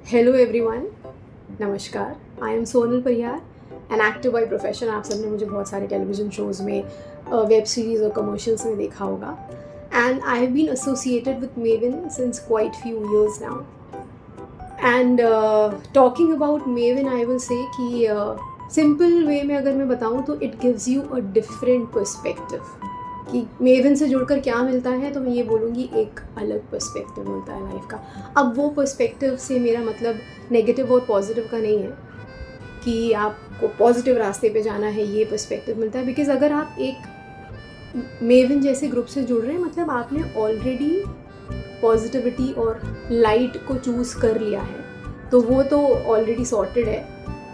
Hello everyone, नमस्कार। I am Sonal Parihar, an actor by profession. आप सबने मुझे बहुत सारे टेलीविज़न शोज़ में, वेब सीरीज़ और कमर्शियल्स में देखा होगा। And I have been associated with Mevin since quite few years now. And talking about Mevin, I will say कि सिंपल वे में अगर मैं बताऊँ तो it gives you a different perspective. कि मेविन से जुड़कर क्या मिलता है, तो मैं ये बोलूँगी एक अलग पर्सपेक्टिव मिलता है लाइफ का। अब वो पर्सपेक्टिव से मेरा मतलब नेगेटिव और पॉजिटिव का नहीं है कि आपको पॉजिटिव रास्ते पे जाना है, ये पर्सपेक्टिव मिलता है। बिकॉज़ अगर आप एक मेविन जैसे ग्रुप से जुड़ रहे हैं, मतलब आपने ऑलरेडी पॉजिटिविटी और लाइट को चूज़ कर लिया है, तो वो तो ऑलरेडी सॉर्टेड है।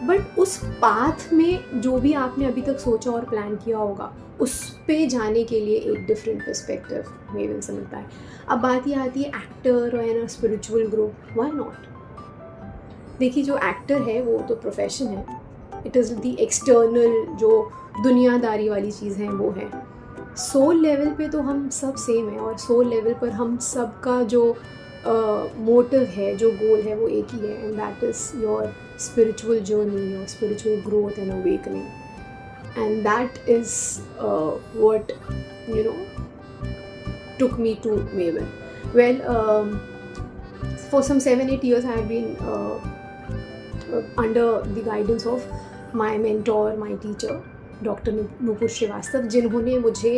बट उस पाथ में जो भी आपने अभी तक सोचा और प्लान किया होगा, उस पे जाने के लिए एक डिफरेंट पर्सपेक्टिव मेविन से मिलता है। अब बात ये आती है एक्टर और स्पिरिचुअल ग्रुप, व्हाई नॉट। देखिए, जो एक्टर है वो तो प्रोफेशन है, इट इज़ द एक्सटर्नल जो दुनियादारी वाली चीज़ है वो है। सोल लेवल पे तो हम सब सेम हैं, और सोल लेवल पर हम सब का जो मोटिव है, जो गोल है, वो एक ही है, and that is your spiritual journey, your spiritual growth and awakening. And that is what took me to Maven. Well, for some 7-8 years I have been under the guidance of my mentor, my teacher, Dr. Nupur Srivastava, जिन्होंने मुझे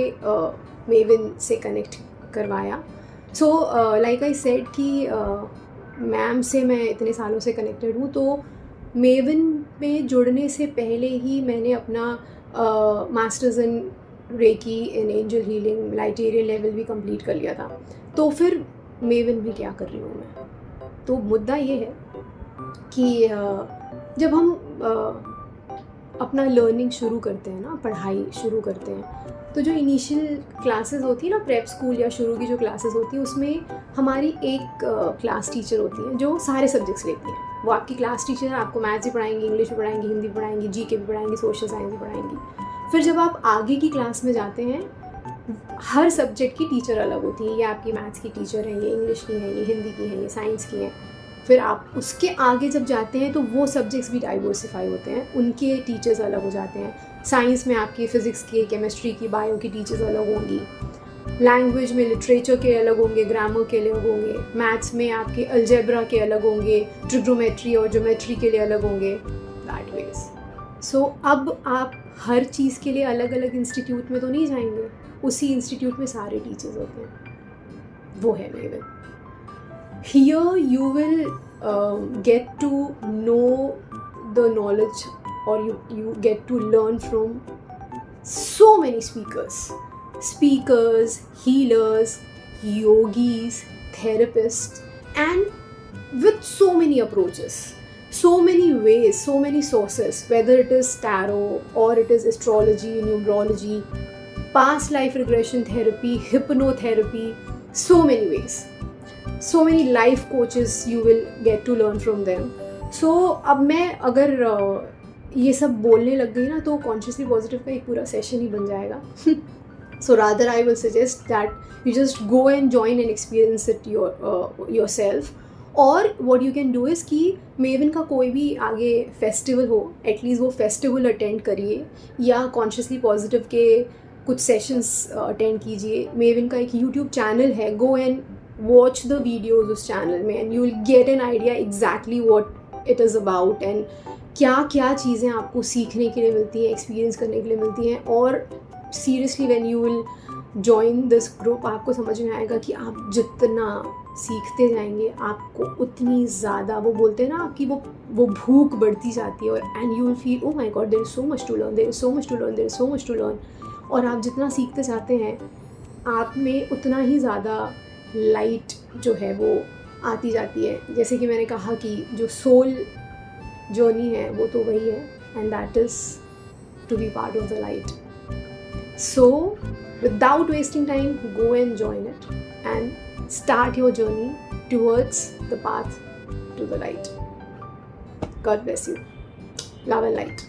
Maven से connect करवाया. So like I said कि ma'am से मैं इतने सालों से कनेक्टेड हूँ, तो मेविन में जुड़ने से पहले ही मैंने अपना masters in reiki in angel healing Lightarian level भी कंप्लीट कर लिया था। तो फिर मेविन में क्या कर रही हूँ मैं? तो मुद्दा ये है कि जब हम अपना लर्निंग शुरू करते हैं ना, पढ़ाई शुरू करते हैं, तो जो इनिशियल क्लासेस होती है ना, प्रेप स्कूल या शुरू की जो क्लासेस होती है, उसमें हमारी एक क्लास टीचर होती है जो सारे सब्जेक्ट्स लेती हैं। वो आपकी क्लास टीचर है, आपको मैथ्स भी पढ़ाएंगी, इंग्लिश भी पढ़ाएंगी, हिंदी भी पढ़ाएंगी, जीके भी पढ़ाएंगी, सोशल साइंस भी पढ़ाएंगी। फिर जब आप आगे की क्लास में जाते हैं, हर सब्जेक्ट की टीचर अलग होती है। ये आपकी मैथ्स की टीचर है, ये इंग्लिश की है, ये हिंदी की है, ये साइंस की है। फिर आप उसके आगे जब जाते हैं तो वो सब्जेक्ट्स भी डाइवर्सिफाई होते हैं, उनके टीचर्स अलग हो जाते हैं। साइंस में आपकी फ़िज़िक्स की, केमिस्ट्री की, बायो की टीचर्स अलग होंगी। लैंग्वेज में लिटरेचर के अलग होंगे, ग्रामर के अलग होंगे। मैथ्स में आपके अलजेब्रा के अलग होंगे, ट्रिग्नोमेट्री और ज्योमेट्री के लिए अलग होंगे, दैट वेज। सो अब आप हर चीज़ के लिए अलग अलग इंस्टीट्यूट में तो नहीं जाएंगे, उसी इंस्टीट्यूट में सारे टीचर्स होते हैं, वो है Maven. Here you will get to know the knowledge, or you get to learn from so many speakers, healers, yogis, therapists, and with so many approaches, so many ways, so many sources, whether it is tarot or it is astrology, numerology, past life regression therapy, hypnotherapy, so many ways. So many life coaches you will get to learn from them. So अब मैं अगर ये सब बोलने लग गई ना, तो कॉन्शियसली पॉजिटिव का एक पूरा सेशन ही बन जाएगा. So rather I will suggest that you just go and join and experience it yourself. और what you can do is कि मेविन का कोई भी आगे फेस्टिवल हो, एटलीस्ट वो फेस्टिवल अटेंड करिए, या कॉन्शियसली पॉजिटिव के कुछ सेशंस अटेंड कीजिए. मेविन का एक यूट्यूब चैनल है, go and watch the videos उस चैनल में, and you will get an idea exactly what it is about and क्या क्या चीज़ें आपको सीखने के लिए मिलती हैं, एक्सपीरियंस करने के लिए मिलती हैं. और seriously when you will join this group, आपको समझ में आएगा कि आप जितना सीखते जाएंगे, आपको उतनी ज़्यादा, वो बोलते हैं ना, आपकी वो भूख बढ़ती जाती है, और and you will feel oh my god, there is so much to learn, there is so much to learn, there is so much to learn. और आप जितना सीखते जाते हैं, आप में उतना ही ज़्यादा लाइट जो है वो आती जाती है. जैसे कि मैंने कहा कि जो सोल जर्नी है वो तो वही है, and that is to be part of the light. So without wasting time, go and join it and start your journey towards the path to the light. God bless you. Love and light.